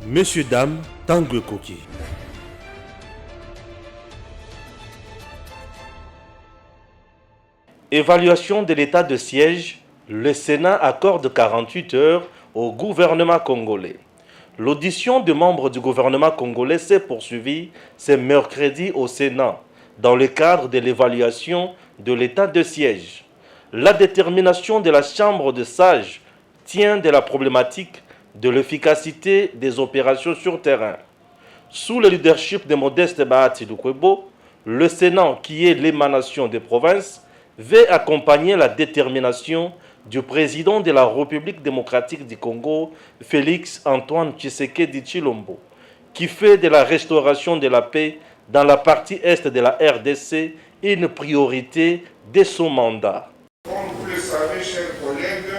Messieurs, dames, Tanguy Koki. Évaluation de l'état de siège. Le Sénat accorde 48 heures au gouvernement congolais. L'audition de membres du gouvernement congolais s'est poursuivie ce mercredi au Sénat dans le cadre de l'évaluation de l'état de siège. La détermination de la Chambre de sages tient de la problématique de l'efficacité des opérations sur terrain. Sous le leadership de Modeste Bahati Lukwebo, le Sénat, qui est l'émanation des provinces, veut accompagner la détermination du président de la République démocratique du Congo, Félix Antoine Tshisekedi Tshilombo, qui fait de la restauration de la paix dans la partie est de la RDC une priorité de son mandat. Comme vous le savez, chers collègues,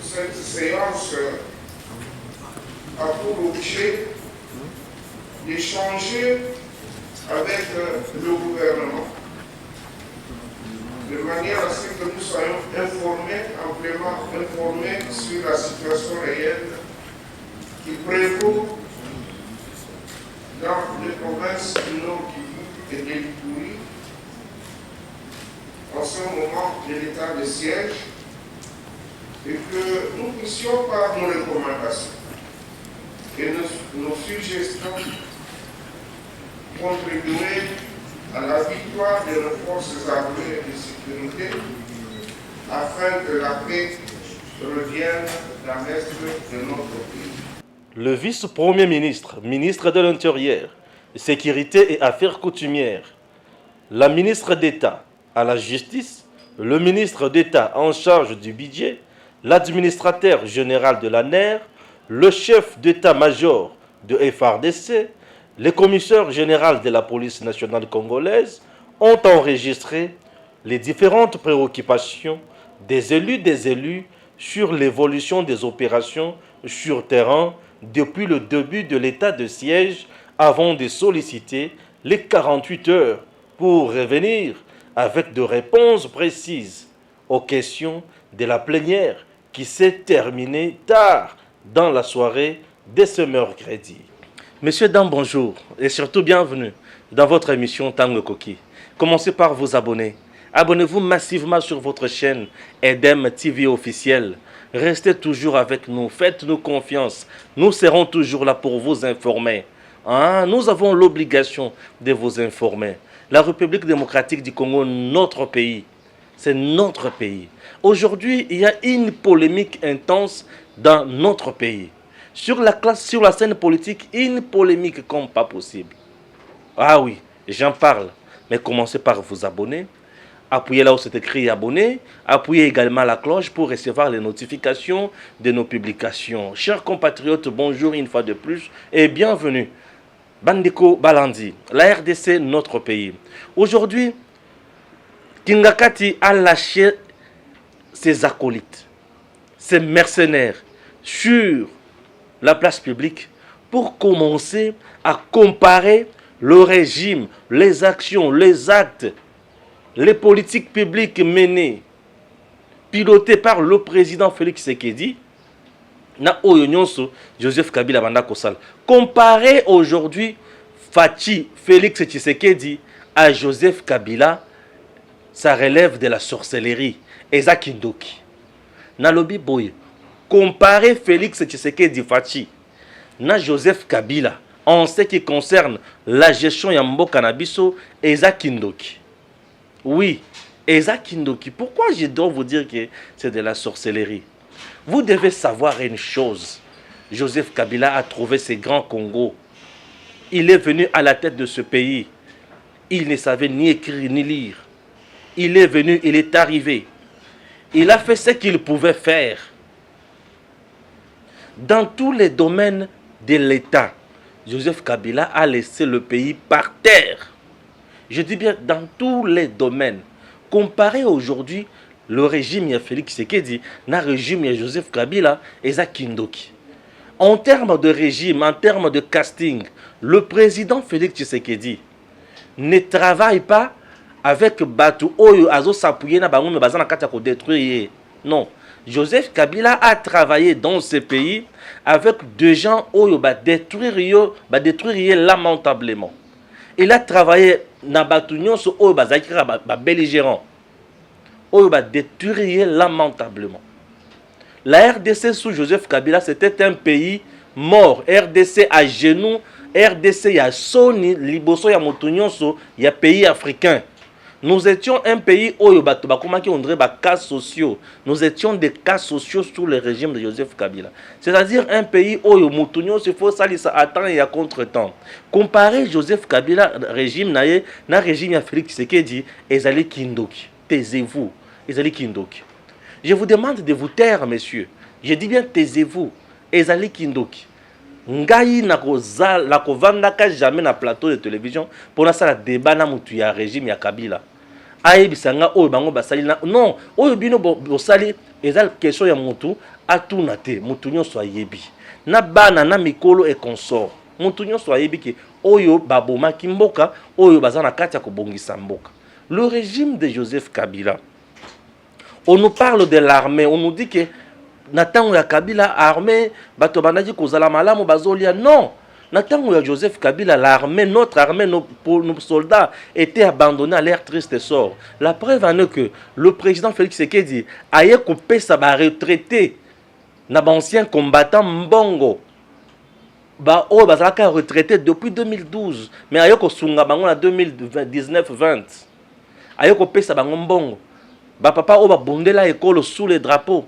cette séance a pour objet d'échanger avec le gouvernement de manière à ce que nous soyons informés, amplement informés sur la situation réelle qui prévaut dans les provinces du Nord Kivu et de l'Ituri en ce moment de l'état de siège et que nous puissions par nos recommandations et nos suggestions contribuer à la victoire de nos forces armées et de sécurité afin que la paix revienne dans l'est de notre pays. Le vice-premier ministre, ministre de l'Intérieur, Sécurité et Affaires coutumières, la ministre d'État à la Justice, le ministre d'État en charge du budget, l'administrateur général de l'ANER, le chef d'état-major de FARDC, le commissaire général de la police nationale congolaise ont enregistré les différentes préoccupations des élus sur l'évolution des opérations sur terrain depuis le début de l'état de siège avant de solliciter les 48 heures pour revenir avec des réponses précises aux questions de la plénière qui s'est terminée tard dans la soirée de ce mercredi. Messieurs, dames, bonjour et surtout bienvenue dans votre émission Tanguy Koki. Commencez par vous abonner. Abonnez-vous massivement sur votre chaîne EDEM TV officielle. Restez toujours avec nous, faites-nous confiance. Nous serons toujours là pour vous informer. Nous avons l'obligation de vous informer. La République démocratique du Congo, notre pays, c'est notre pays. Aujourd'hui, il y a une polémique intense dans notre pays. Sur la scène politique, une polémique comme pas possible. Ah oui, j'en parle. Mais commencez par vous abonner. Appuyez là où c'est écrit abonner. Appuyez également la cloche pour recevoir les notifications de nos publications. Chers compatriotes, bonjour une fois de plus et bienvenue. Bandeko Balandi, la RDC, notre pays. Aujourd'hui, Kingakati a lâché ses acolytes, ses mercenaires sur la place publique pour commencer à comparer le régime, les actions, les actes, les politiques publiques menées, pilotées par le président Félix Tshisekedi, na Oyonyonso, Joseph Kabila Banda Kosal. Comparer aujourd'hui Fachi Félix Tshisekedi à Joseph Kabila, ça relève de la sorcellerie. Eza Kindoki. Nalobi Boye. Comparer Félix Tshisekedi Fachi na Joseph Kabila en ce qui concerne la gestion Yambo Cannabiso Eza Kindoki. Oui, Eza Kindoki. Pourquoi je dois vous dire que c'est de la sorcellerie? Vous devez savoir une chose. Joseph Kabila a trouvé ses grands Congo. Il est venu à la tête de ce pays. Il ne savait ni écrire ni lire. Il est venu, il est arrivé. Il a fait ce qu'il pouvait faire. Dans tous les domaines de l'État, Joseph Kabila a laissé le pays par terre. Je dis bien dans tous les domaines. Comparé aujourd'hui, le régime de Félix Tshisekedi, le régime de Joseph Kabila et Kindoki. En termes de régime, en termes de casting, le président Félix Tshisekedi ne travaille pas avec Batu Oyo Azo s'appuyer na bango me bazana kati ko détruire. Non. Joseph Kabila a travaillé dans ce pays avec des gens qui vont détruire lamentablement. Il a travaillé dans les gens qui sont belligérants. Qui vont détruire lamentablement. La RDC sous Joseph Kabila, c'était un pays mort. RDC à genoux, RDC il y a Sony, Liboso, il y a Moutounyonso, il y a pays africains. Nous étions un pays où on dirait des cas sociaux. Nous étions des cas sociaux sous le régime de Joseph Kabila. C'est-à-dire un pays où il faut ça temps et à contre-temps. Comparer Joseph Kabila régime na régime ya Félix Tshisekedi, ezali kindoki. Taisez-vous. Ezali kindoki. Je vous demande de vous taire, messieurs. Je dis bien taisez-vous. Ezali kindoki. Ngai na kovandaka jamais na plateau de télévision pour na débat na mutu ya régime ya Kabila. Aïbisanga oyo bango basali na non oyo bino bosali ezal question ya mutu atuna te mutu nyonso ayebi na bana na mikolo et consort mutu nyonso ayebi ke oyo babomaki mboka oyo baza na kati ya kobongisa mboka. Le régime de Joseph Kabila, on nous parle de l'armée, on nous dit que Natango ya Kabila armée, bato banaki kozala malamu bazolia. Non, Natango ya Joseph Kabila, l'armée, notre armée, nos soldats étaient abandonnés à leur triste sort. La preuve en est que le président Félix Tshisekedi a coupé sa retraité, na ancien combattant Mbongo. Ba o bazalaka retraité depuis 2012, mais ayoko sunga bango na 2019-20. Ayoko pesa bango Mbongo. Ba papa o ba bondela école sous les drapeaux.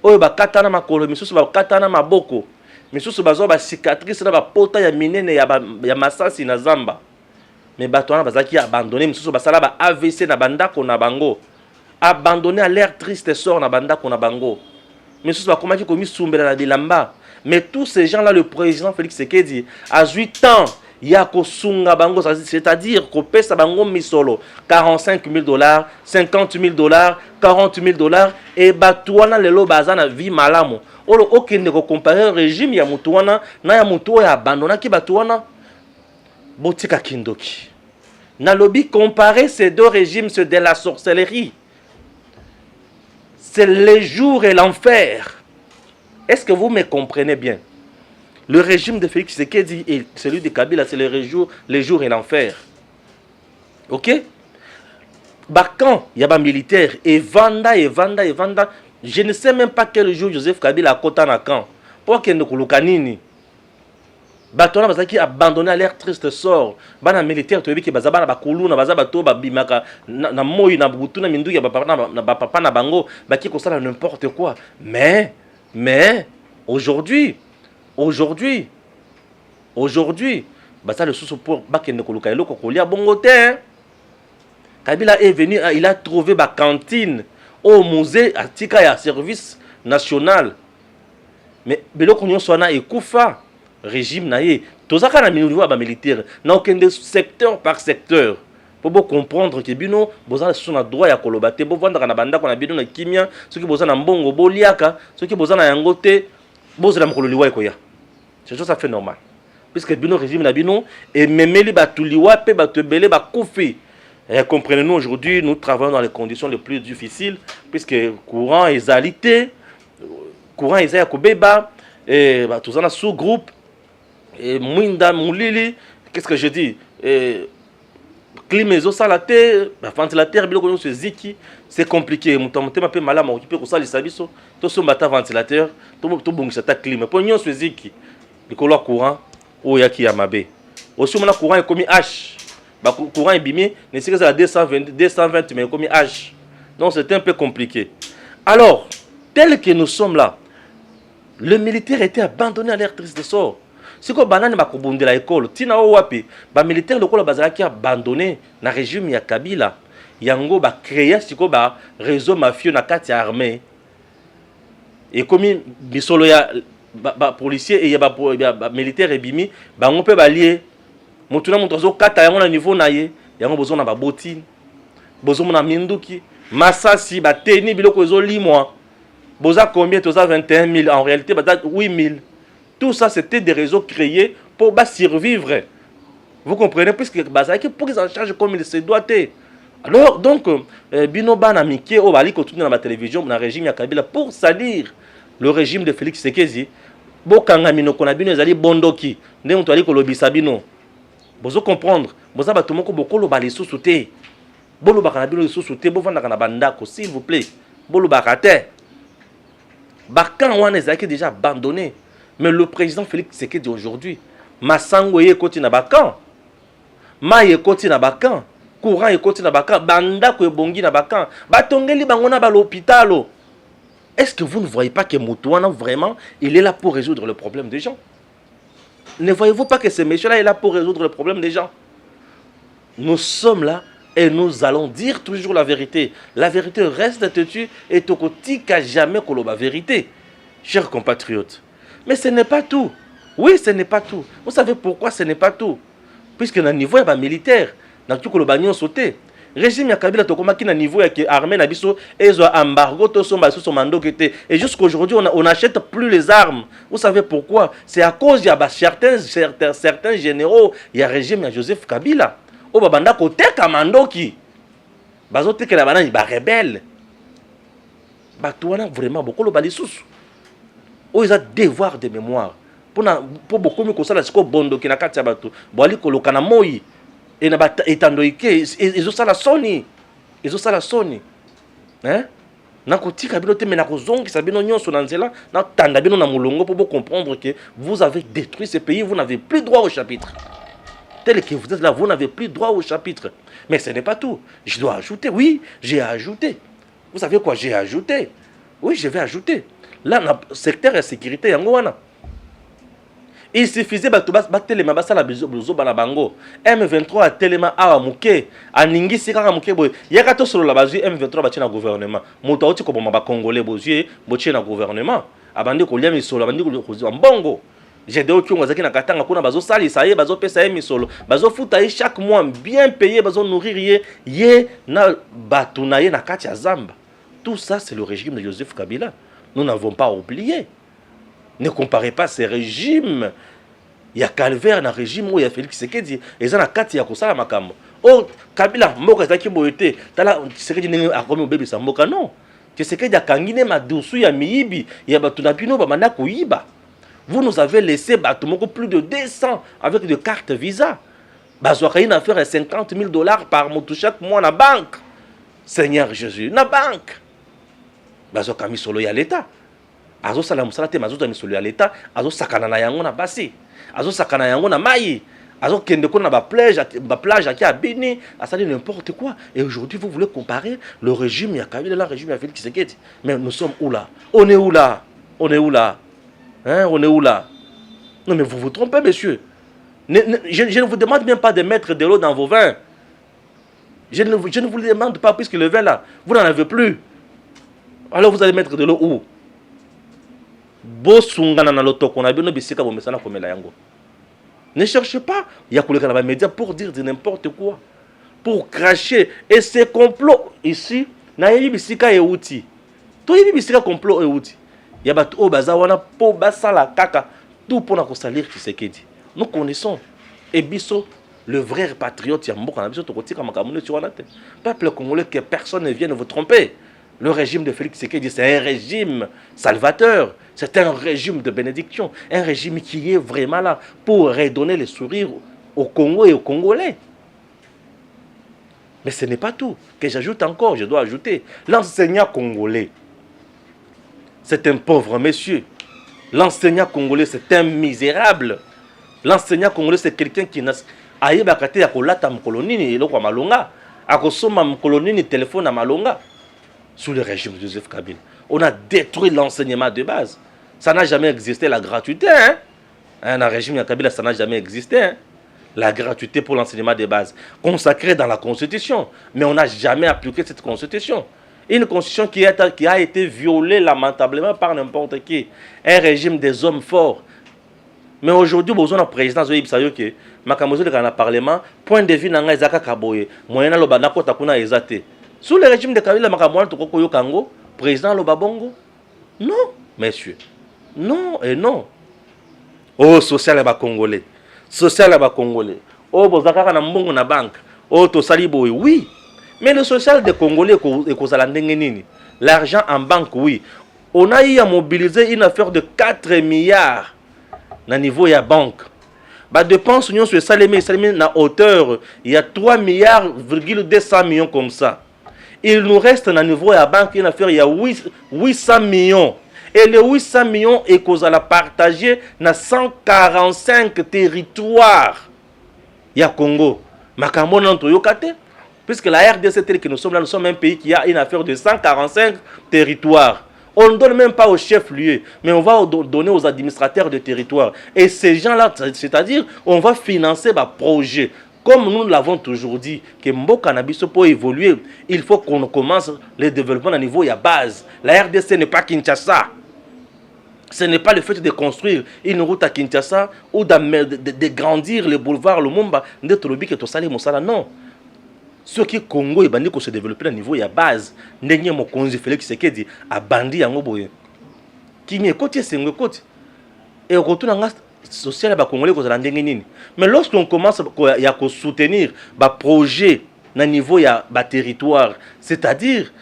Oyo bakatana makolo misusu bakatana maboko misusu bazo ba cicatrice na ba pota ya minene ya masasi na zamba. Mais bato wana bazaki abandonné misusu basala ba AVC na bandako na bango, abandonné à l'air triste sort na bandako na bango misusu bakomaki komi sumbela na bilamba. Mais tous ces gens là, le président Félix Tshisekedi a 8 ans yako sunga bango, c'est-à-dire qu'on paie sa bango misolo $45,000, $50,000, $40,000 et batouana lelo bazana vie malamu. Olo okende ko comparer régime ya mutuana na ya mutu ya abandona ki batouana botika kindoki. Na lobby comparer ces deux régimes, c'est de la sorcellerie. C'est le jour et l'enfer. Est-ce que vous me comprenez bien? Le régime de Félix Tshisekedi et celui de Kabila, c'est les jours et l'enfer. Ok? Bah quand il y a des militaires, et vanda, je ne sais même pas quel jour Joseph Kabila a côté na camp. Pour qu'il ne kulukanini. Bah toi là, qui abandonné à l'air triste sort. Bah na militaire, tu vois que bazaba na bakulu na bazaba to ba bimaka na moyi na butu na mindu ya ba papa na bango, bah qui constate n'importe quoi. Mais aujourd'hui, bah ça le sous pour bakende koluka eloko kolia bongote. Kabila est venu, il a trouvé ma cantine au musée Atika ya service national. Mais beloko nyonso na ekufa régime na ye. Tozaka na niveau ba militaire, na aucun secteur par secteur. Pour vous comprendre que bino bozana sur na droit ya kolobate, bo vendre na banda ko na bino na kimia, ceux qui bozana mbongo boliaka, ceux qui bozana yangote, bozala mokolo liwa ekoya. C'est tout ça fait normal. Puisque bino régime na bino et memeli batuliwa pe batebele ba koufi. Comprenez-nous, aujourd'hui, nous travaillons dans les conditions les plus difficiles, puisque courant est alité, courant est à Kobeba, et tout ça, sous-groupe, et Mwinda, Moulili, qu'est-ce que je dis? Climazo, salaté, ventilateur, c'est compliqué. Mon temps, je suis malade, je suis malade, je suis malade, ventilateur, je suis malade, climat. Pour nous, c'est ziki. Le courant, ou yaki yamabe. Aussi, mon courant est comme H. Le courant est bimé, mais c'est à 220, mais comme H. Donc, c'est un peu compliqué. Alors, tel que nous sommes là, le militaire était abandonné à l'air triste de sort. Si ko banane ba kobonde la école, tina o wapi, ba militaire lokola bazala ki abandonné na régime ya Kabila. Yango ba créer siko ba réseau mafieux na kati ya armée. Et comme bisolo ya ba policier et ya ba militaire ebimi, ba ngopé ba lié. Motuna motozo kata yango na niveau na ye, yango bozo na ba botine. Bozo na minduki, masasi ba teni biloko ezo limwa. Boza combien toza 21 000 en réalité ba 8 000. Tout ça, c'était des réseaux créés pour survivre. Vous comprenez? Puisque pour qu'ils en chargent comme il se doit. Alors, donc, Bino Bana Mike, au Bali, continue dans la télévision, dans le régime ya Kabila, pour salir le régime de Félix Tshisekedi. Bokanga mino konabino ezali bondoki. Nde mutu ali kolobisa bino. Bozo comprendre. Boza bato moko bokolo ba lisusu te. Bolo bakana bino lisusu te, bovanda kana bandako, s'il vous plaît. Bolo bakate. Bakan wana ezaki déjà abandonné. Mais le président Félix Tshisekedi aujourd'hui, Masango ye koti na bakan. Ma ye koti na bakan. Courant ye koti na bakan. Bandako ebongi na bakan. Batongeli bango na ba l'hôpital. Est-ce que vous ne voyez pas que Moutouana, vraiment, il est là pour résoudre le problème des gens? Ne voyez-vous pas que ce monsieur-là est là pour résoudre le problème des gens? Nous sommes là et nous allons dire toujours la vérité. La vérité reste têtue et tokotique à jamais koloba vérité. Chers compatriotes. Mais ce n'est pas tout. Oui, ce n'est pas tout. Vous savez pourquoi ce n'est pas tout? Puisque dans le niveau, il y a militaire. Dans tout koloba nyon sauté. Régime ya Kabila tokomaki na niveau ya armée na biso ezo embargo to somba sous mando kete et jusqu'aujourd'hui on n'achète plus les armes. Vous savez pourquoi? C'est à cause ya certains généraux ya régime ya Joseph Kabila o babanda ko teka mandoki bazo tekela bana ba rebelle bato wana vraiment bokolo bali susu o ils ont devoir de mémoire pour beaucoup mi ko sala siko bondo ki na kati ya bato bali koloka na moi. Et na bata etandoike ils ont ça la soni hein na kotika bino te mena kozongi sabino nyonso na nzela na tanda bino na mulongo pour comprendre que vous avez détruit ce pays, vous n'avez plus droit au chapitre tel que vous êtes là, vous n'avez plus droit au chapitre. Mais ce n'est pas tout, je dois ajouter. Oui, j'ai ajouté. Vous savez quoi, j'ai ajouté? Oui, je vais ajouter là na secteur de sécurité yango wana. Il suffisait de telema basala bizo bana bango. M23 a telema awa muke, aningi sika muke boy. Yaka to solo la bazu M23 ba tina gouvernement. Moto oti ko boma ba congolais bozu bo tina gouvernement. Abandi ko lia misolo, abandi ko mbongo. J'ai des okiongo zaki na katanga kuna bazo sali ça y bazo pesa misolo. Bazo futa chaque mois bien payé, bazo nourrir ye na batuna ye na kati ya zamba. Tout ça c'est le régime de Joseph Kabila. Nous n'avons pas oublié. Ne comparez pas ces régimes. Il y a calvaire dans le régime où il y a Félix Tshisekedi. Et ça, il y a Kosala Makambo. Oh, Kabila, Mboka, c'est qui boité. Tshisekedi n'est pas comme un bébé, ça Mboka, non. Tshisekedi a kangine ma doucou, il y a Miibi, il y a Batunapino, Bamana Kouiba. Vous nous avez laissé Batumoko plus de 200 avec des cartes Visa. Bazouakaï n'a fait 50 000 $ par mois chaque mois dans la banque. Seigneur Jésus, dans la banque. Bazoukami solo y a l'État. Azo sala musala te mazuta misolo ya leta azo sakana na yango na basi azo sakana yango na mai azo kende ko na ba plage aki abini asali n'importe quoi. Et aujourd'hui vous voulez comparer le régime ya Kabila le régime ya Félix Tshisekedi. Mais nous sommes où là? On est où là? On est où là? Hein? On est où là? Non mais vous vous trompez monsieur. Je ne vous demande même pas de mettre de l'eau dans vos vins. Je ne vous le demande pas puisque le vin là vous n'en avez plus. Alors vous allez mettre de l'eau où? Ne cherchez pas, il y a des médias pour dire de n'importe quoi, pour cracher. Et ces complots ici, il y a des outils. Tout le complot est outil. Il y a des bazawana pour basala kaka, tout pour nous salir Tshisekedi. Nous connaissons Ebiso, le vrai patriote, peuple congolais, que personne ne vienne vous tromper. Le régime de Félix Tshisekedi, c'est un régime salvateur, c'est un régime de bénédiction, un régime qui est vraiment là pour redonner le sourire au Congo et aux Congolais. Mais ce n'est pas tout. Que j'ajoute encore, je dois ajouter, l'enseignant congolais, c'est un pauvre monsieur. L'enseignant congolais, c'est un misérable. L'enseignant congolais, c'est quelqu'un qui n'a pas été à kolata mkolonini, il a malonga, à kosoma mkolonini téléphone à malonga. Sous le régime de Joseph Kabila, on a détruit l'enseignement de base. Ça n'a jamais existé, la gratuité. Dans le régime de Kabila, ça n'a jamais existé. La gratuité pour l'enseignement de base, consacrée dans la Constitution. Mais on n'a jamais appliqué cette Constitution. Une Constitution qui a été violée lamentablement par n'importe qui. Un régime des hommes forts. Mais aujourd'hui, vous avez un président Zoïb Sayoke, Makamozo dans le Parlement, point de vue dans les Kaboye, moyennant le Banako Takuna Ezate. Sous le régime de Kabila, Makamouan Tokoyo Kango, président Lobabongo? Non, messieurs. Non et non. Oh, social et congolais. Social et congolais. Oh, Bozakara na mbongo na banque. Oh, to saliboy. Oui. Mais le social des Congolais est l'argent en banque, oui. On a eu à mobiliser une affaire de 4 milliards au niveau de la banque. Bah, dépenses sur le salaire na hauteur, il y a 3 milliards, 200 millions comme ça. Il nous reste au niveau de la banque une affaire, il y a 800 millions. Et les 800 millions est qu'on a partagé dans 145 territoires. Il y a Congo. Makambo n'entre yokate. Puisque la RDC, que nous sommes là, nous sommes un pays qui a une affaire de 145 territoires. On ne donne même pas aux chefs-lieux, mais on va donner aux administrateurs de territoire. Et ces gens-là, c'est-à-dire, on va financer des projets. Comme nous l'avons toujours dit, que Mboka Nabiso pour évoluer, il faut qu'on commence le développement à niveau de la base. La RDC n'est pas Kinshasa. Ce n'est pas le fait de construire une route à Kinshasa ou de grandir le boulevard Lumumba, d'être le but que Tosali Moussala. Non. Ce qui est Congo, il faut se développer à niveau de la base. N'est-ce pas mon Félix Tshisekedi a bandi à Ngoboye. Qui n'est côté, c'est un côté. Et on retourne dans social à Congolais. Mais lorsqu'on commence à soutenir des projets à niveau de la territoire, c'est-à-dire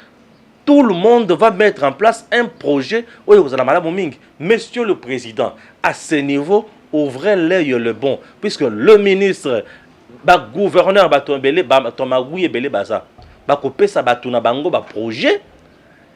tout le monde va mettre en place un projet où vous allez Monsieur le Président, à ce niveau, ouvrez l'œil le bon, puisque le ministre, le gouverneur, projet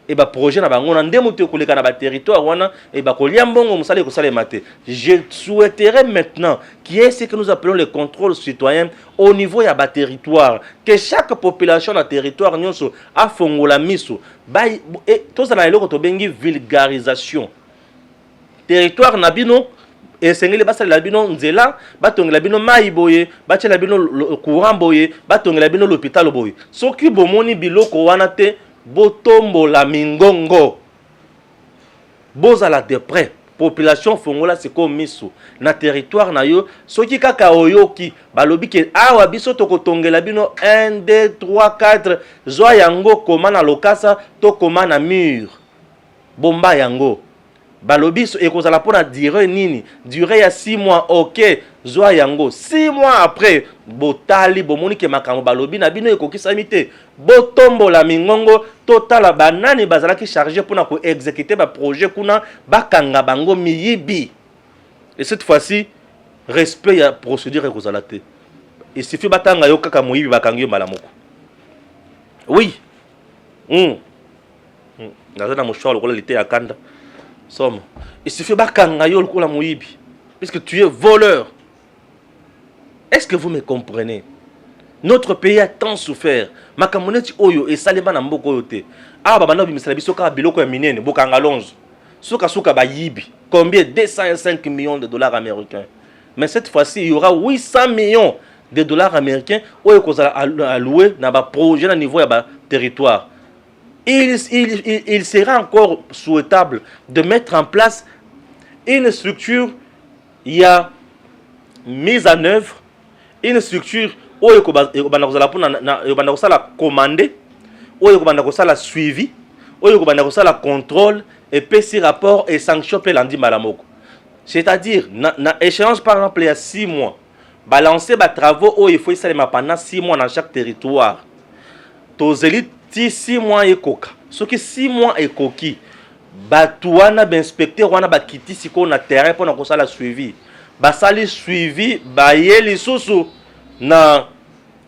et ba projet na bango na ndemo te koleka na ba territoire wana et ba kolia mbongo musale ko sale mate. Je souhaiterais maintenant qu'il y ait ce que nous appelons le contrôle citoyen au niveau ya ba territoire, que chaque population na territoire nyonso a fongola miso ba et tout ça na eloko to bengi vulgarisation territoire na bino et sengeli basala la bino nzela batongela bino mai boye batela bino courant boye batongela bino l'hôpital boye soki bomoni biloko wana te botombo la mingongo bozala de près population fongola siko miso na territoire na yo soki kaka oyoki balobi ke awa biso tokotongela bino 1 2 3 4 zwa yango koma na lokasa to koma na mur bomba yango balobi so ekozala pona durée nini durée ya 6 mois OK zwa yango 6 mois après botali bomoni ke makambo balobi na bino ekokisami te botombo la mingongo totala banani bazalaki chargé pona ko exécuter ba projet kuna bakanga bango miyibi. Et cette fois-ci respect ya procédure ekozala te. Il suffit batanga yo kaka moyibi bakangi yo malamoko. Oui. Nazana moshwa lokola lité ya kanda. Somme. Il suffit bakanga yo lokola moyibi puisque tu es voleur. Est-ce que vous me comprenez? Notre pays a tant souffert. Makamoneti oyo et saleba na mboko yote. Ah baba na bimisala biso ka biloko ya minene bokanga lonzo. Suka ba yibi. Combien? 205 millions de dollars américains. Mais cette fois-ci, il y aura 800 millions de dollars américains oyo kozala alloué na ba projet na niveau ya ba territoire. Il sera encore souhaitable de mettre en place une structure, il y a mise en œuvre, une structure où il y a commandé, où il y a suivi, où il y a contrôle, et puis si rapport et sanction pour l'andi malamoko. C'est-à-dire, na échéance par exemple, il y a 6 mois, balancer les travaux où il faut y pendant 6 mois dans chaque territoire. Tozeli 6 mois et coca. Ce qui 6 mois et coquille. Batouana inspecteur wana bakiti siko na terrain pour na la suivi. Basali suivi baye lisusu na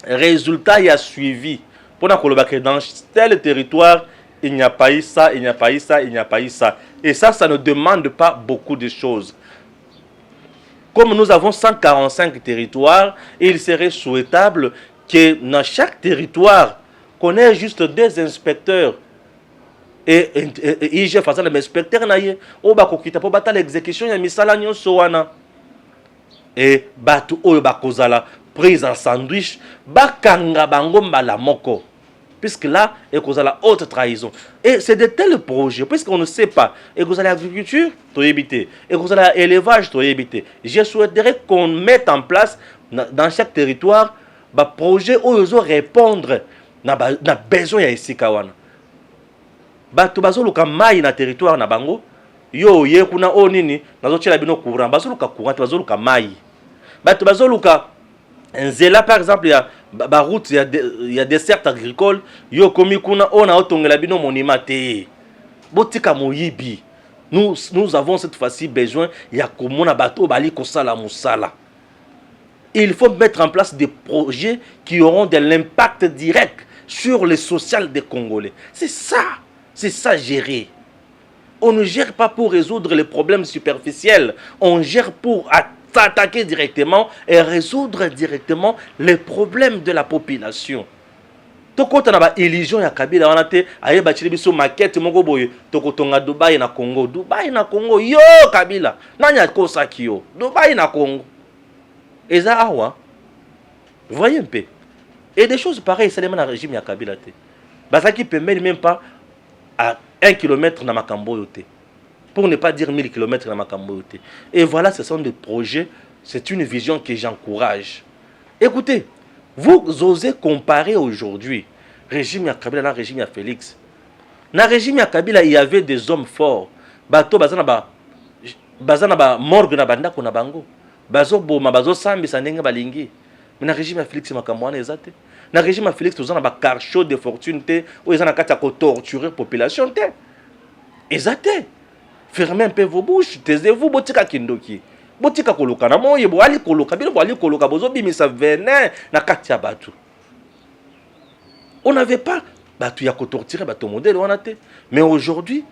résultat ya suivi. Pour na koloba que dans tel territoire il n'y a pas eu ça, il n'y a pas eu ça, il n'y a pas eu ça. Et ça ne demande pas beaucoup de choses. Comme nous avons 145 territoires, il serait souhaitable que dans chaque territoire qu'on ait juste 2 inspecteurs. Et IG faisant les inspecteurs naie o ba kokita po bata l'exécution ya misala nyonso wana et batu oyo bakozala prise en sandwich bakanga bango mbala moko puisque là ekozala haute trahison. Et c'est de tels projets puisqu'on ne sait pas ekozala agriculture to éviter ekozala élevage to éviter. Je souhaiterais qu'on mette en place dans chaque territoire ba projet oyo répondre na besoin ya esika wana. Bato bazoluka mai na territoire na bango yo ye kuna o nini nazochela bino courant bazoluka courant bazoluka mai bato bazoluka nzela par exemple ya ba route il y a des certes agricoles yo komi kuna on a otongela bino monima te botika moyibi. Nous avons cette fois-ci besoin ya komona bato bali kosala musala. Il faut mettre en place des projets qui auront de l'impact direct sur le social des Congolais. C'est ça gérer. On ne gère pas pour résoudre les problèmes superficiels, on gère pour s'attaquer directement et résoudre directement les problèmes de la population. Toko tana ba illusion ya Kabila wana te aye ba chiri biso maquette moko boye toko tonga Dubaï na Congo yo Kabila nanya kosaki yo Dubaï na Congo eza awa voyez un peu et des choses pareilles c'est le même régime ya Kabila te basaki permet même pas à 1 km na makambo yote pour ne pas dire 1000 km na makambo yote. Et voilà, ce sont des projets, c'est une vision que j'encourage. Écoutez, vous osez comparer aujourd'hui régime ya Kabila et régime ya Félix. Dans le régime ya Kabila, il y avait des hommes forts. Bato bazana ba morgue na bandako na bango. Bazo boma bazo sambi sandenga balingi. Mais dans le régime ya Félix makambo wana ezate. Dans le régime ya Félix tozana ba carcho de fortune te, ou ezana kati ya ko torturer population te. Ezate. Fermez un peu vos bouches, taisez-vous, botika kindoki. Botika koloka na moye bo ali koloka bino bo ali koloka bozo bimisa venin na kati ya batu. On n'avait pas batu ya ko torturer batu modèle wana te. Mais aujourd'hui,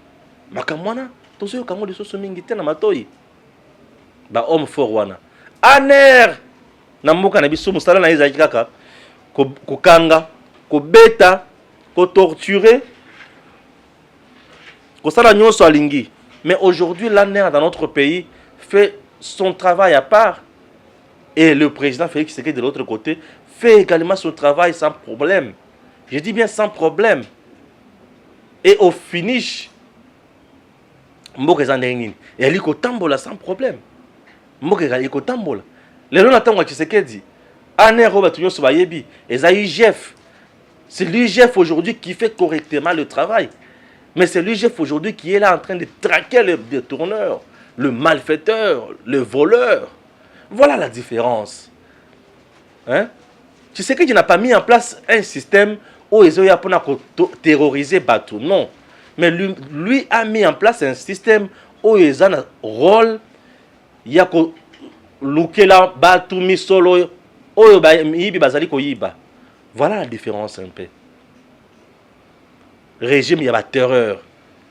makamwana tozo kango de soso mingi te na matoyi. Ba homme fort wana. Aner na mboka na biso musala na ezaki kaka ko kanga, ko beta, ko torturer, ko sala nyonso alingi. Mais aujourd'hui, l'ANER dans notre pays fait son travail à part. Et le président Félix Tshisekedi de l'autre côté fait également son travail sans problème. Je dis bien sans problème. Et au finish, Mboka Zandengin, et il tambola sans problème. Mboka il tambola. Les gens attendent Tshisekedi. ANER Robatunyo Sobayebi, et ça l'IGF. C'est l'IGF aujourd'hui qui fait correctement le travail. Mais c'est l'IGF aujourd'hui qui est là en train de traquer le détourneur, le malfaiteur, le voleur. Voilà la différence. Hein? Tu sais qu'il n'a pas mis en place un système où ils ont terroriser Batou. Non. Mais lui a mis en place un système où ils ont un rôle. Il y a que Lukela Batou Misolo. Voilà la différence un peu. Régime, il y a la terreur.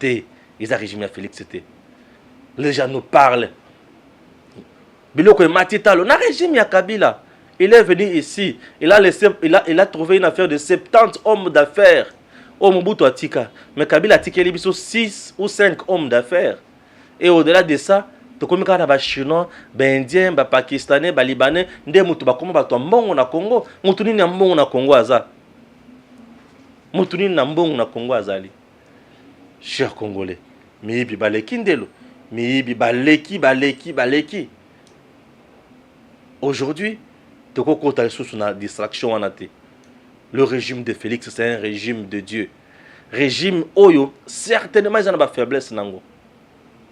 Ils ont régime, il y a Félix. Les gens nous parlent. Biloko Matitalo, na régime, il y a Kabila. Il est venu ici. Il a trouvé une affaire de 70 hommes d'affaires. Au Mobutu Atika. Mais Kabila Atika, il y a 6 ou 5 hommes d'affaires. Et au-delà de ça, tu comme quand les Chinois, les Indiens, les Pakistanais, les Libanais, les Moutou, comme les Mbongo na Congo, Moutou ni Mbongo na Congo aza. Mutuni na mbongo na Congo azali. Chers Congolais, miibi baleki ndelo, miibi baleki. Aujourd'hui, toko kota sous na distraction wanate. Le régime de Félix, c'est un régime de Dieu. Régime oyo, certainement ils ont ba faiblesse nango.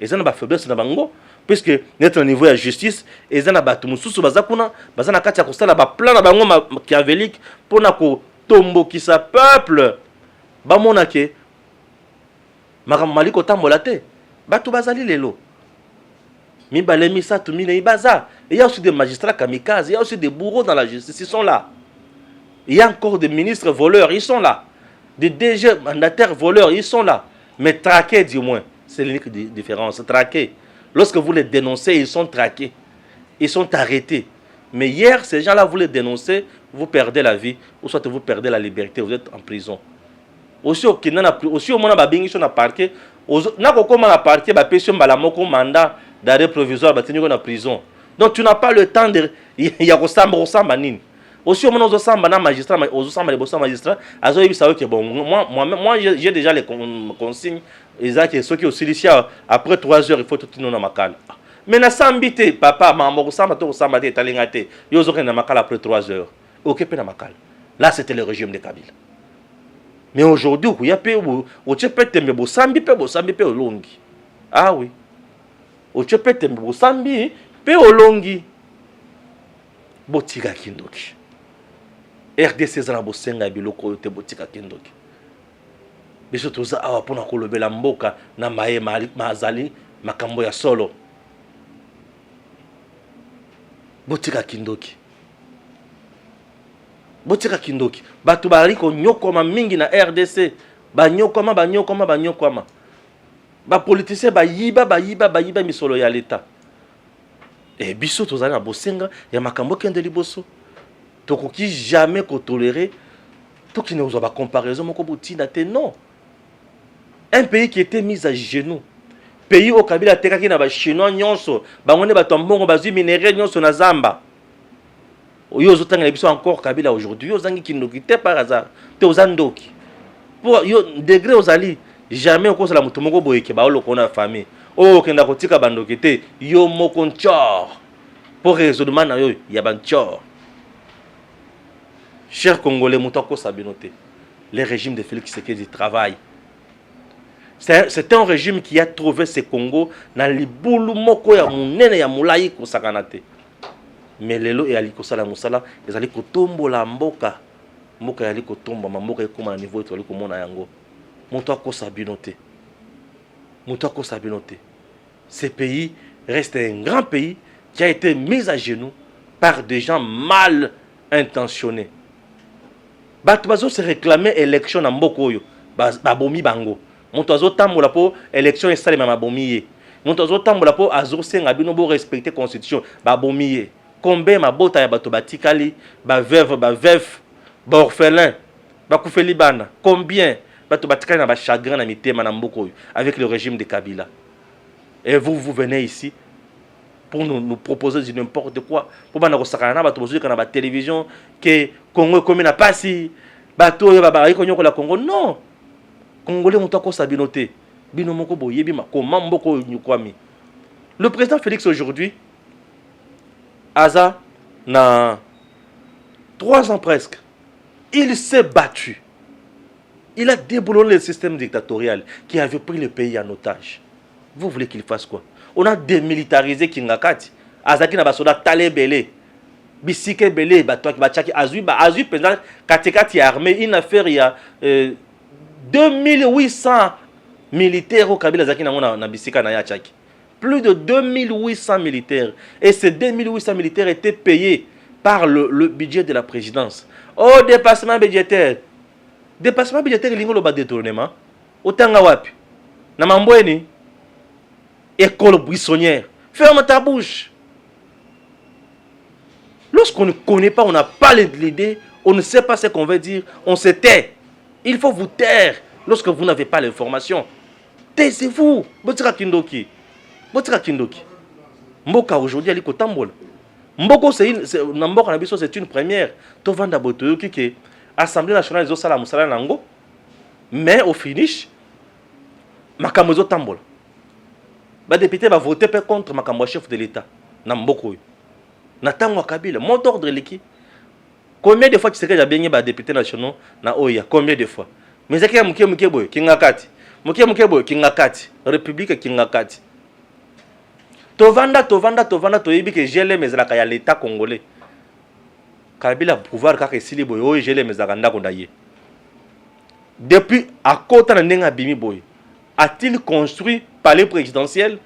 Ils ont ba faiblesse na bango puisque notre niveau de justice, ils ont ba tumususu bazakuna, bazana kati ya kosala ba plan na bango machiavélique pour na ko tombo qui sa peuple ba monake makamali ko tambola te batu bazali lelo mi balemi sa tu mi ne baza. Il y a aussi des magistrats kamikazes, il y a aussi des bourreaux dans la justice, ils sont là. Il y a encore des ministres voleurs, ils sont là. Des DG mandataires voleurs, ils sont là. Mais traqués du moins, c'est l'unique différence, traqués. Lorsque vous les dénoncez, ils sont traqués. Ils sont arrêtés. Mais hier, ces gens-là, vous les dénoncez, vous perdez la vie, ou soit vous perdez la liberté, vous êtes en prison. Aussi, au moment où ils sont à parquet, mandat d'arrêt provisoire, ils sont en prison. Donc, tu n'as pas le temps de. Il y a aussi, au moment où ils sont magistrat, moi, j'ai déjà les consignes. Ceux qui aussi ici, après 3 heures, il faut tout le monde dans mais na sambité papa maman samba to samba te talingate yozo na makala après 3 heures occupé na makala là c'était le régime de Kabila. Mais aujourd'hui il y a pe o chepete me bo sambi pe olongi. Ah oui o chepete me bo sambi pe olongi botika kindoki. RDC eza na bosenga ya biloko oyo te botika kindoki biso toza awa mpona kolobela mboka na maye mazali makambo ya solo botika kindoki bato bali konyokoma mingi na RDC banyokoma bapolitisien bayiba misolo ya leta e biso tozali na bosenga ya makambo kende liboso tokoki jamais kotolérer tokine ozwa bacomparaison moko botina te non. Un pays qui était mis à genoux, pays au Kabila tekaki na ba chinois nyonso bango ne bato mbongo bazwi minéraux nyonso na zamba oyo ozotanga biso encore Kabila aujourd'hui ozangi kindoki te par hasard te ozandoki pour yo degré ozali jamais okozala mutu moko boyeke ba oloko na famille o kenda kotika bandoki te yo moko nchor pour raisonnement na yo ya banchor. Chers Congolais, Moutako Sabinote, le régime de Félix Tshisekedi travaille. C'est un régime qui a trouvé ce Congo dans les boulou moko ya munene ya mulayi ko sakanate. Mais lelo et ali ko sala musala, ils allaient ko tombo la mboka. Mboka yali ko tomba mboka ekoma na niveau to ali ko mona yango. Moutako Sabinote. Ce pays reste un grand pays qui a été mis à genoux par des gens mal intentionnés. Bato bazo se réclamer élection na mboko oyo babomi bango moto azo tambola po élection esalema mabomi ye moto azo tambola po azo senga bino bo respecter constitution babomi ye combien mabota ya bato batikali ba veuve ba orphelin bakufeli bana combien bato batikali na ba chagrin na mitema na mboko oyo avec le régime de Kabila et vous venez ici pour nous proposer du n'importe quoi. Pour bana ko sakana na bato bozuka kana ba télévision que Congo comme na pasi bato yo baba iko nyoko la Congo non. Congolais Moutako Sabinote bino moko boyebi makoma mboko nyukwami. Le président Félix aujourd'hui Aza na 3 ans presque. Il s'est battu. Il a déboulonné le système dictatorial qui avait pris le pays en otage. Vous voulez qu'il fasse quoi? On a démilitarisé Kingakati. Azaki na basoda talebele. Bisike belé, batouaki bachaki azui pendant katikati armée, une affaire il y a 2800 militaires au Kabila Zaki na bisika na yachaki. Plus de 2800 militaires. Et ces 2800 militaires étaient payés par le budget de la présidence. Oh, dépassement budgétaire. Dépassement budgétaire, il y a un détournement. Autant wapi. Na mambweni. École buissonnière. Ferme ta bouche. Lorsqu'on ne connaît pas, on n'a pas l'idée, on ne sait pas ce qu'on veut dire, on se tait. Il faut vous taire lorsque vous n'avez pas l'information. Taisez-vous. Botika kindoki. Mboka aujourd'hui, elle est kotambola. Mboko c'est une première. Tovanda botoyo ki Assemblée nationale zo sala musala nango. Mais au finish, makambo zo tambola. Ba député va voter contre makambo chef de l'État na mboko. Natango Kabila, mot d'ordre liki. Combien de fois tu sais que j'ai bien ba député nationaux na oya, combien de fois? Mais c'est que muke boy kingakati. Muke boy kingakati, République kingakati. Tovanda toyebi que gele mezalaka ya l'État congolais. Kabila pouvoir kaka esili boy oyo gele mezalaka ndako ndaye. Depuis à kota na ndenga bimi boy, a-t-il construit palais présidentiel?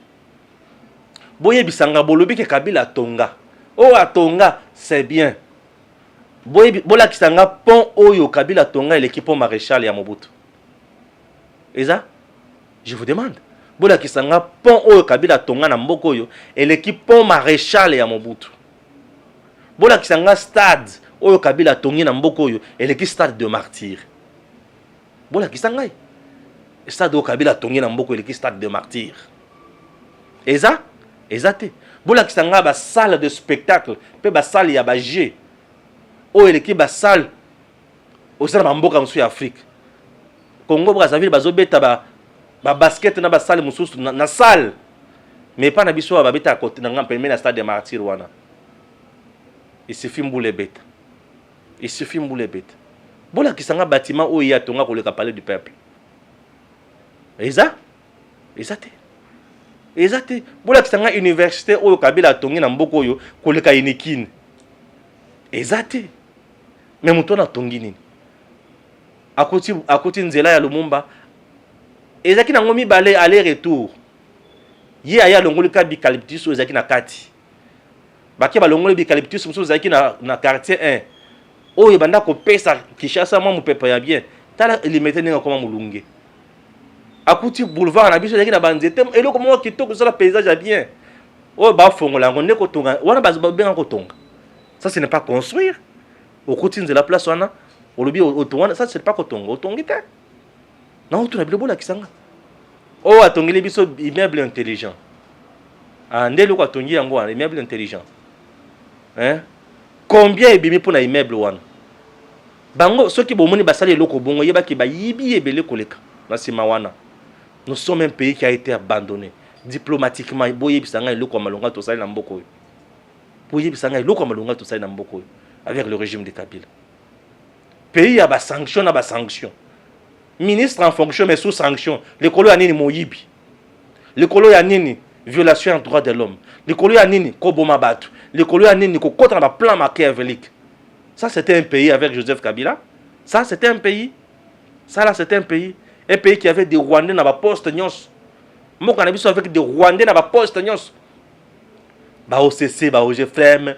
Boye bisanga bolobi que Kabila tonga. Oh atonga, c'est bien. Bola kisanga pont oyo Kabila tonga et l'équipe maréchal ya Mobutu. Et ça, je vous demande. Bola kisanga pont oyo Kabila tonga na mboko oyo et l'équipe maréchal ya Mobutu. Bola kisanga stade oyo Kabila tongi na mboko oyo et l'équipe stade de martyr. Bola kisanga stade oyo Kabila tongi na mboko et l'équipe stade de martyr. Et ça, exacté. Bola kisanga ba salle de spectacle, pe ba salle ya ba G. O eleki ba salle au sein de mboka musu ya Afrique. Congo Brazzaville bazo beta ba basket na ba salle mususu na salle. Mais pas na biso ba beta côté na ngam na stade de martyr wana. Il suffit mboule beta. Bola kisanga bâtiment o ya tonga ko le palais du peuple. Exacté. Exacté. Bola kisanga université oyo Kabila tongi na mboko oyo koleka inikine. Exacté. Mais moto na tongini. Akoti nzela ya Lumumba. Ezaki na ngomi balé aller-retour. Ye aya longoli ka bicalyptus ezaki na kati. Baki ba longoli bicalyptus muso ezaki na quartier 1. Oyo banda ko pesa Kishasa mwa mupepa ya bien. Tala limete ninga koma mulunge. Akuti boulevard na biso ezaki na banzete eloko moko kitoko ça la paysage ya bien. Oyo ba fongola ngo ndeko tonga wana ba benga ko tonga. Ça ce n'est pas construire. Okuti nzela place wana olobi otonga ça c'est pas ko tonga otongite. Na otu na bilobo la kisanga. Oh, atongeli biso immeuble intelligent. Ah, ndelo kwa tongi yango wana immeuble intelligent. Hein? Combien ebimi pour na immeuble wana? Bango soki bomoni basali eloko bongo yebaki ba yibi ebele koleka na sima wana. Nous sommes un pays qui a été abandonné diplomatiquement. Boye bisanga eloko malonga to sali na mboko yo. Boye bisanga eloko malonga to sali na mboko yo avec le régime de Kabila. Pays a ba sanction na ba sanction. Ministre en fonction mais sous sanction. Le colo ya nini moyibi. Le colo ya nini violation en droit de l'homme. Le colo ya nini koboma batu. Le colo ya nini ko kota na plan machiavélique. Ça c'était un pays avec Joseph Kabila. Ça c'était un pays. Ça là c'était un pays. Un pays qui avait des Rwandais dans la poste nyos. Moi quand on a vu ça avec des Rwandais dans la poste nyos. Bah OCC, bah OGFM,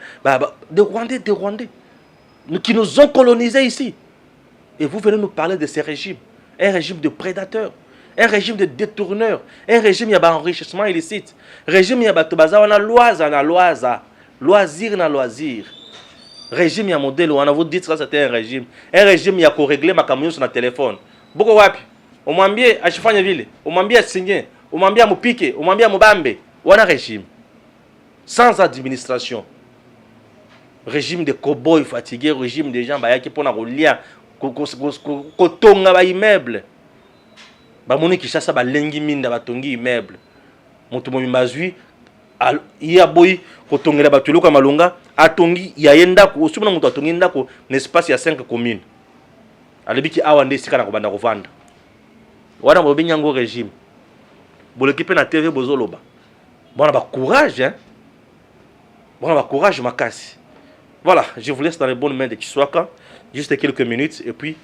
des Rwandais, qui nous ont colonisés ici. Et vous venez nous parler de ces régimes. Un régime de prédateurs, un régime de détourneurs, un régime qui a enrichissement illicite, régime qui a bateau on a loisir na loisir, régime qui a modèle on a vous dit ça c'était un régime qui a régler ma camion sur le téléphone. Beaucoup wapi, on m'ambie à chifanya ville, on m'ambie à signer, on m'ambie à me piquer, on m'ambie à me bambe, on a régime sans administration, régime de cow-boys fatigués, régime de gens qui pour lien. Kotonga ba immeuble ba moni Kishasa ba lengi minda ba tongi immeuble moto mo mbazui ya boy kotongela ba tuloka malonga atongi ya yenda ko osubona moto atongi ndako na espace ya 5 communes alebiki awa nde sika na kobanda kovanda wana bo binyango régime bolokipe na TV bozoloba bona ba courage hein bona ba courage makasi. Voilà, je vous laisse dans les bonnes mains de Kiswaka. Juste quelques minutes et puis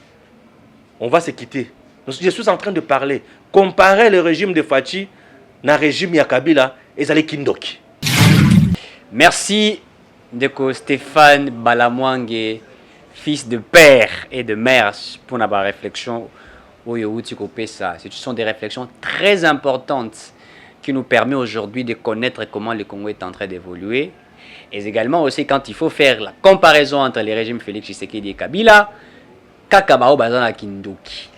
on va se quitter. Je suis en train de parler. Comparer le régime de Fachi na régime ya Kabila et Zali Kindoki. Merci Ndeko Stéphane Balamwange, fils de père et de mère, pour la réflexion. Ce sont des réflexions très importantes qui nous permettent aujourd'hui de connaître comment le Congo est en train d'évoluer. Et également aussi quand il faut faire la comparaison entre les régimes Félix Tshisekedi et Kabila, Kakabao Bazana Kindoki.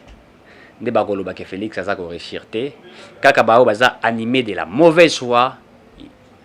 Ne bakoloba ke Félix aza ko réussirte, Kakabao Baza animé de la mauvaise foi,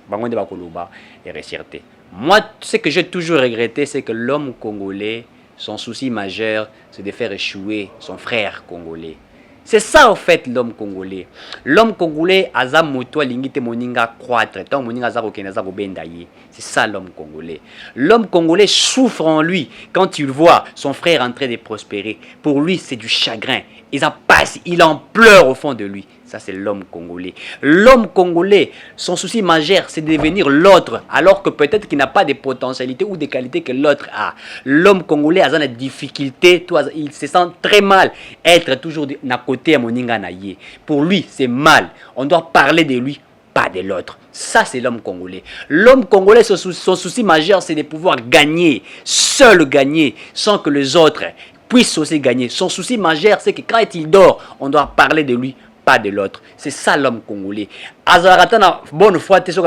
bango ne bakoloba et réussirte. Moi, ce que j'ai toujours regretté, c'est que l'homme congolais, son souci majeur, c'est de faire échouer son frère congolais. C'est ça en fait l'homme congolais. L'homme congolais aza moto lingite moninga croître, tant moninga za kokenaza ko bendaye. C'est ça l'homme congolais. L'homme congolais souffre en lui quand il voit son frère en train de prospérer. Pour lui, c'est du chagrin. Il en pleure au fond de lui. Ça, c'est l'homme congolais. L'homme congolais, son souci majeur, c'est de devenir l'autre, alors que peut-être qu'il n'a pas de potentialités ou des qualités que l'autre a. L'homme congolais a des difficultés, il se sent très mal être toujours à côté à Moninga Naye. Pour lui, c'est mal. On doit parler de lui, pas de l'autre. Ça, c'est l'homme congolais. L'homme congolais, son souci majeur, c'est de pouvoir gagner, seul gagner, sans que les autres puissent aussi gagner. Son souci majeur, c'est que quand il dort, on doit parler de lui, pas de l'autre. C'est ça l'homme congolais. Azaratana, bonne foi, je suis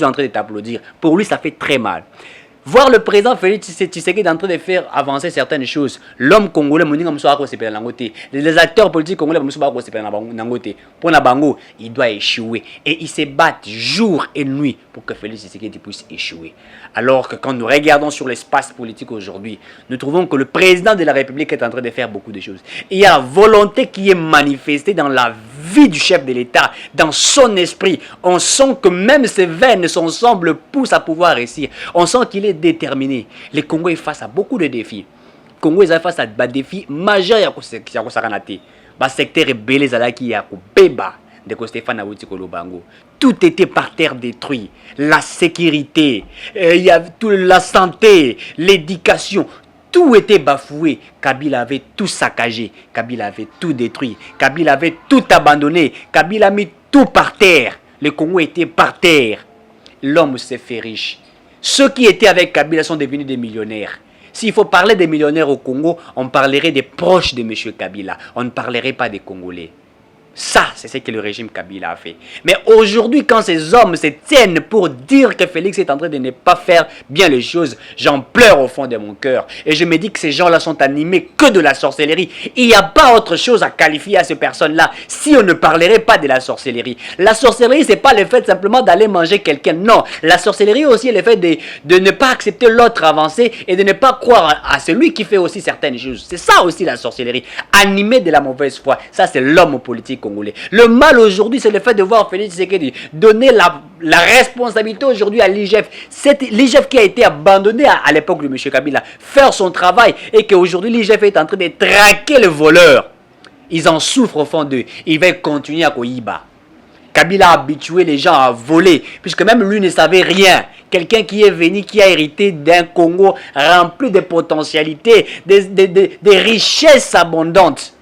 en train de t'applaudir. Pour lui, ça fait très mal. Voir le président Félix Tshisekedi en train de faire avancer certaines choses. L'homme congolais, les acteurs politiques congolais, pour Nabango, il doit échouer. Et ils se battent jour et nuit pour que Félix Tshisekedi puisse échouer. Alors que quand nous regardons sur l'espace politique aujourd'hui, nous trouvons que le président de la République est en train de faire beaucoup de choses. Et il y a la volonté qui est manifestée dans la vie du chef de l'État, dans son esprit. On sent que même ses veines, son sang le pousse à pouvoir réussir. On sent qu'il est déterminé. Le Congo est face à beaucoup de défis. Le Congo est face à des défis majeurs. Le secteur est belé, il y a de Stéphane Awuti Kolobango. Tout était par terre détruit. La sécurité, il y a la santé, l'éducation. Tout était bafoué. Kabila avait tout saccagé. Kabila avait tout détruit. Kabila avait tout abandonné. Kabila a mis tout par terre. Le Congo était par terre. L'homme s'est fait riche. Ceux qui étaient avec Kabila sont devenus des millionnaires. S'il faut parler des millionnaires au Congo, on parlerait des proches de M. Kabila. On ne parlerait pas des Congolais. Ça, c'est ce que le régime Kabila a fait. Mais aujourd'hui, quand ces hommes se tiennent pour dire que Félix est en train de ne pas faire bien les choses, j'en pleure au fond de mon cœur. Et je me dis que ces gens-là sont animés que de la sorcellerie. Il n'y a pas autre chose à qualifier à ces personnes-là si on ne parlerait pas de la sorcellerie. La sorcellerie, c'est pas le fait simplement d'aller manger quelqu'un. Non, la sorcellerie aussi est le fait de ne pas accepter l'autre avancé et de ne pas croire à celui qui fait aussi certaines choses. C'est ça aussi la sorcellerie. Animé de la mauvaise foi. Ça, c'est l'homme politique congolais. Le mal aujourd'hui, c'est le fait de voir Félix Tshisekedi donner la responsabilité aujourd'hui à l'IGF. C'est l'IGF qui a été abandonné à l'époque de M. Kabila, faire son travail et qu'aujourd'hui l'IGF est en train de traquer le voleur. Ils en souffrent au fond d'eux. Ils vont continuer à Koyiba. Kabila a habitué les gens à voler, puisque même lui ne savait rien. Quelqu'un qui est venu, qui a hérité d'un Congo rempli de potentialités, des richesses abondantes.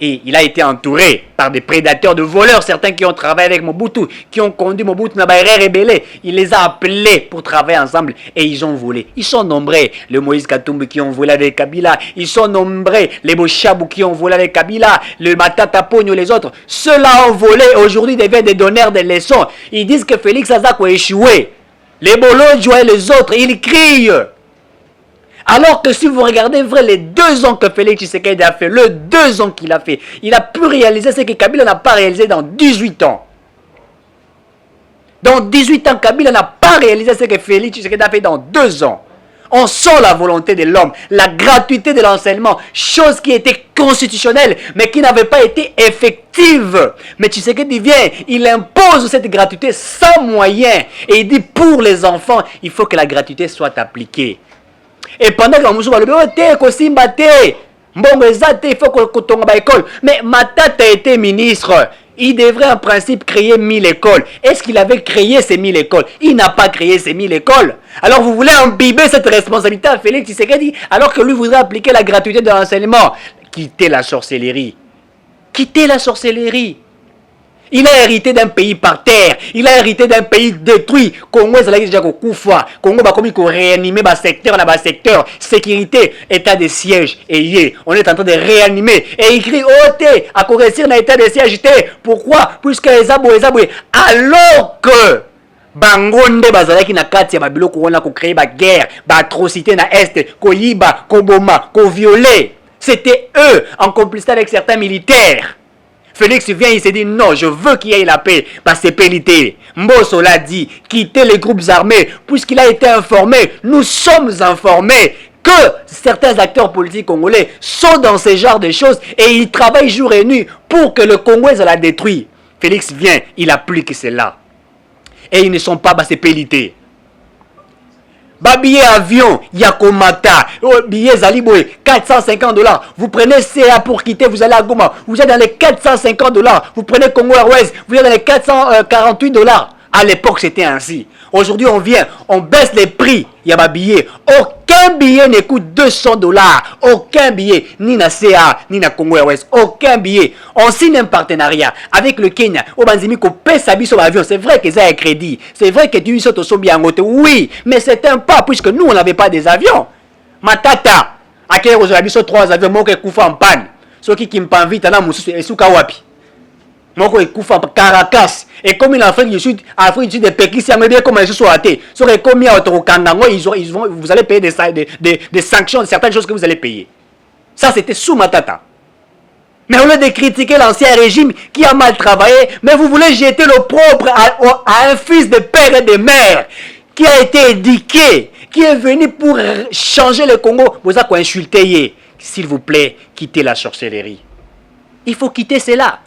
Et il a été entouré par des prédateurs, de voleurs, certains qui ont travaillé avec Mobutu, qui ont conduit Mobutu dans les rebelles. Il les a appelés pour travailler ensemble et ils ont volé. Ils sont nombreux, les Moïse Katumbi qui ont volé avec Kabila. Ils sont nombreux, les Bochabou qui ont volé avec Kabila, le Matata Pogno, les autres. Ceux-là ont volé et aujourd'hui deviennent des donneurs de leçons. Ils disent que Félix Azako a échoué. Les Bolodjo et les autres, ils crient. Alors que si vous regardez vrai les 2 ans que Félix Tshisekedi a fait, le 2 ans qu'il a fait, il a pu réaliser ce que Kabila n'a pas réalisé dans 18 ans. Dans 18 ans, Kabila n'a pas réalisé ce que Félix Tshisekedi a fait dans 2 ans. On sent la volonté de l'homme, la gratuité de l'enseignement, chose qui était constitutionnelle, mais qui n'avait pas été effective. Mais Tshisekedi vient, il impose cette gratuité sans moyens. Et il dit pour les enfants, il faut que la gratuité soit appliquée. Et pendant que nous sommes il faut qu'on à l'école. Mais Matata était ministre. Il devrait en principe créer 1000 écoles. Est-ce qu'il avait créé ces 1000 écoles? Il n'a pas créé ces 1000 écoles. Alors vous voulez imbiber cette responsabilité à Félix Tshisekedi alors que lui voudrait appliquer la gratuité de l'enseignement. Quittez la sorcellerie. Quittez la sorcellerie. Il a hérité d'un pays par terre. Il a hérité d'un pays détruit. Congo, c'est là qu'il déjà Koufa. Congo, bah, comme il faut réanimer le secteur, là, secteur. Sécurité, état de siège. Et on est en train de réanimer. Et il crie, oh, t'es, à correctir dans l'état de siège, t'es. Pourquoi? Puisque les aboués. Alors que, Bangonde, bazalaki na kati ya babiloko wana ko créer ba guerre, ba atrocité na est, ko yiba, ko boma, ko violer. C'était eux, en complicité avec certains militaires. Félix vient, il s'est dit non, je veux qu'il y ait la paix. Parce que c'est pélité. Mbosso l'a dit, quittez les groupes armés. Puisqu'il a été informé, nous sommes informés que certains acteurs politiques congolais sont dans ce genre de choses et ils travaillent jour et nuit pour que le Congo se la détruise. Félix vient, il applique cela. Et ils ne sont pas pélité. Billet avion, Yakomata, billet Zaliboé, $450. Vous prenez CA pour quitter, vous allez à Goma. Vous êtes dans les $450. Vous prenez Congo Airways, vous êtes dans les $448. À l'époque, c'était ainsi. Aujourd'hui, on vient, on baisse les prix. Il y a des billets. Aucun billet ne coûte $200. Aucun billet. Ni na CA, ni na Congo Airways. Aucun billet. On signe un partenariat avec le Kenya. Au Banzimi, qu'on paie sa bille sur l'avion. C'est vrai que ça a un crédit. C'est vrai que tu y sautes au bien. Oui, mais c'est un pas puisque nous, on n'avait pas des avions. Matata, à quel moment on a 3 avions, moi qui couvre en panne. Ceux qui me pan vite, et sous Kawapi. Moko ekufa Caracas et comme en Afrique du Sud des pays qui bien comme ils sont ratés seraient commis à Kandango vous allez payer des sanctions de certaines choses que vous allez payer. Ça c'était sous Matata. Mais au lieu de critiquer l'ancien régime qui a mal travaillé, mais vous voulez jeter le propre à un fils de père et de mère qui a été éduqué, qui est venu pour changer le Congo. Vous avez insulté. S'il vous plaît, quittez la sorcellerie. Il faut quitter cela.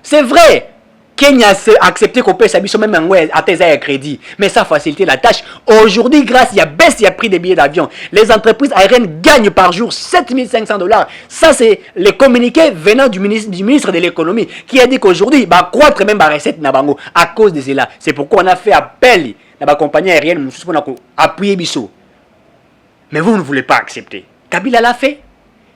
C'est vrai. Kenya a accepté qu'on paye sa mission même à tes crédit. Mais ça a facilité la tâche. Aujourd'hui, grâce à la baisse, il y a pris des billets d'avion. Les entreprises aériennes gagnent par jour 7500 $. Ça, c'est les communiqués venant du ministre de l'économie qui a dit qu'aujourd'hui, bah, croître même la recette Nabango à cause de cela. C'est pourquoi on a fait appel à la compagnie aérienne pour appuyer Bissot. Mais vous ne voulez pas accepter. Kabila l'a fait.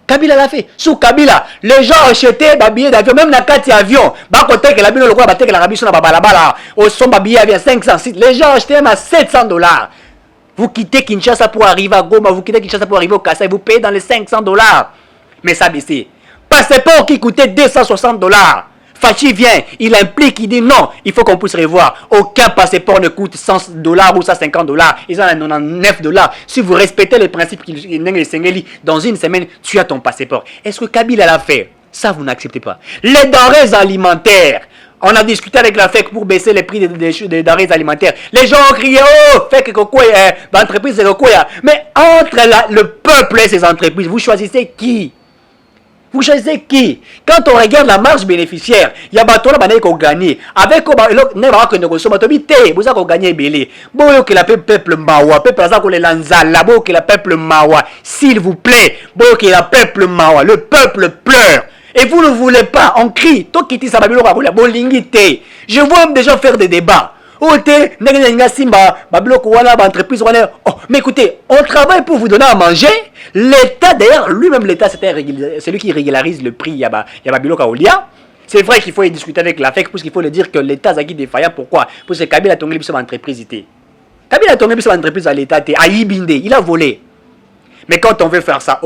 Kabila l'a fait. Sous Kabila, les gens achetaient des billets d'avion, même dans 4 avions. Bah, côté que la bille, le quoi, que la rabie sur la balabala, au son billets avion 500, les gens achetaient même à 700 $. Vous quittez Kinshasa pour arriver à Goma, vous quittez Kinshasa pour arriver au Kassai, vous payez dans les 500 $. Mais ça baissé. Passeport qui coûtait 260 $. Fachi vient, il implique, il dit non, il faut qu'on puisse revoir. Aucun passeport ne coûte 100 $ ou 150 $. Ils en ont 99 $. Si vous respectez les principes dans une semaine, tu as ton passeport. Est-ce que Kabila l'a fait? Ça, vous n'acceptez pas. Les denrées alimentaires. On a discuté avec la FEC pour baisser les prix des denrées alimentaires. Les gens ont crié, oh, FEC, l'entreprise, c'est quoi? Mais entre le peuple et ces entreprises, vous choisissez qui? Vous choisissez qui? Quand on regarde la marge bénéficiaire, il y a bateau là qui ont gagné. Avec vous avez gagné belé. Boyo que la peuple mawa, peuple ça que les lanzala, boyo que la peuple mawa. S'il vous plaît, boyo que la peuple mawa, le peuple pleure. Et vous ne voulez pas, on crie. Toi qui ça babilo ka bolingite. Je vois des gens faire des débats. Oh, mais écoutez, on travaille pour vous donner à manger. L'État, d'ailleurs, lui-même, l'État, c'est lui qui régularise le prix. C'est vrai qu'il faut y discuter avec la FEC, parce qu'il faut le dire que l'État est défaillant. Pourquoi? Parce que Kabila a tombé sur l'entreprise. Kabila a tombé sur l'entreprise à l'État. Il a volé. Mais quand on veut faire ça,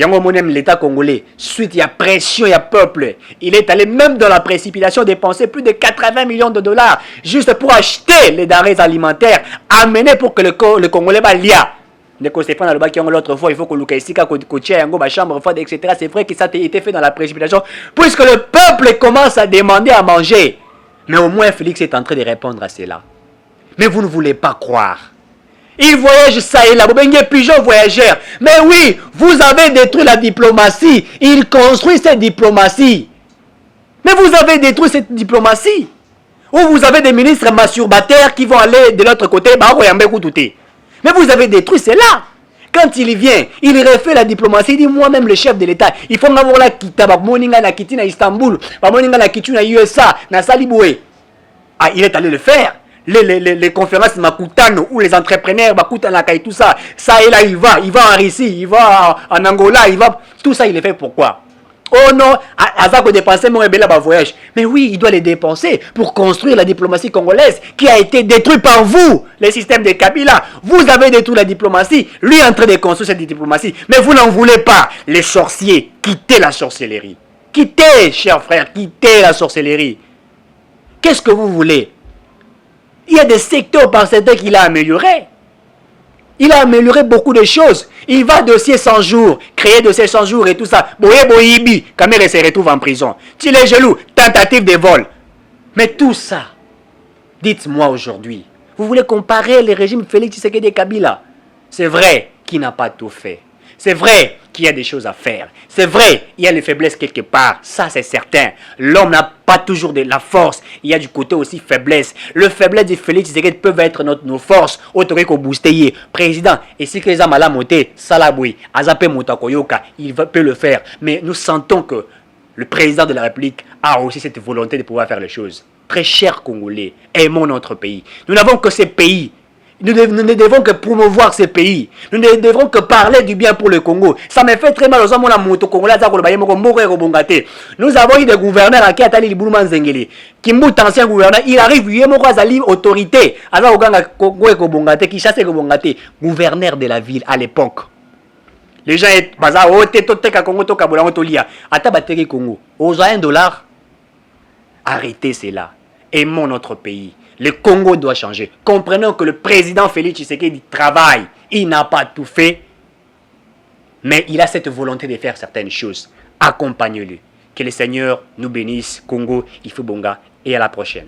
l'État congolais, suite, il y a pression, il y a peuple. Il est allé même dans la précipitation dépenser plus de 80 millions de $, juste pour acheter les denrées alimentaires, amener pour que le Congolais va lia. L'autre fois, il faut que Lukaisika, chambre froide, etc. C'est vrai que ça a été fait dans la précipitation, puisque le peuple commence à demander à manger. Mais au moins, Félix est en train de répondre à cela. Mais vous ne voulez pas croire. Il voyage ça et là, vous avez pigeon voyageur. Mais oui, vous avez détruit la diplomatie. Il construit cette diplomatie. Mais vous avez détruit cette diplomatie. Ou vous avez des ministres masturbataires qui vont aller de l'autre côté. Mais vous avez détruit cela. Quand il vient, il refait la diplomatie. Il dit moi-même le chef de l'État. Il faut avoir la kita, moninga na kiti na Istanbul, moninga na kiti na USA, na Saliboué. Ah, il est allé le faire. Les conférences Makutano où les entrepreneurs Makutana et tout ça, ça et là il va en Russie, il va en Angola, il va, tout ça il le fait pourquoi? Oh non, avant de dépenser mon voyage. Mais oui, il doit les dépenser pour construire la diplomatie congolaise qui a été détruite par vous, le système de Kabila. Vous avez détruit la diplomatie, lui est en train de construire cette diplomatie, mais vous n'en voulez pas. Les sorciers, quittez la sorcellerie. Quittez, chers frères, quittez la sorcellerie. Qu'est-ce que vous voulez? Il y a des secteurs par secteur qu'il a amélioré. Il a amélioré beaucoup de choses. Il va dossier 100 jours, créer dossier 100 jours et tout ça. Boye Boyibi, Kamere se retrouve en prison. Tu les jaloux, tentative de vol. Mais tout ça, dites-moi aujourd'hui, vous voulez comparer les régimes Félix Tshisekedi et Kabila? C'est vrai qu'il n'a pas tout fait. C'est vrai qu'il y a des choses à faire. C'est vrai, il y a les faiblesses quelque part. Ça, c'est certain. L'homme n'a pas toujours de la force. Il y a du côté aussi faiblesse. Le faiblesse de Félix Tshisekedi peuvent être nos forces. Autant qu'on booster. Président, et si que les hommes à la montée, Salaboui, Azapé Moutakoyoka, il peut le faire. Mais nous sentons que le président de la République a aussi cette volonté de pouvoir faire les choses. Très chers Congolais, aimons notre pays. Nous n'avons que ces pays. Nous ne devons que promouvoir ces pays. Nous ne devons que parler du bien pour le Congo. Ça me fait très mal aux hommes de moto congolais. Nous avons eu des gouverneurs qui attendent les Boulouman Zengeli. Kimbut, ancien gouverneur, il arrive, il est autorité. Qui chasse les gouverneur de la ville à l'époque. Les gens sont Congo. Aux $1. Arrêtez cela. Aimons notre pays. Le Congo doit changer. Comprenons que le président Félix Tshisekedi travaille. Il n'a pas tout fait. Mais il a cette volonté de faire certaines choses. Accompagnez-le. Que le Seigneur nous bénisse. Congo, Ifubonga. Et à la prochaine.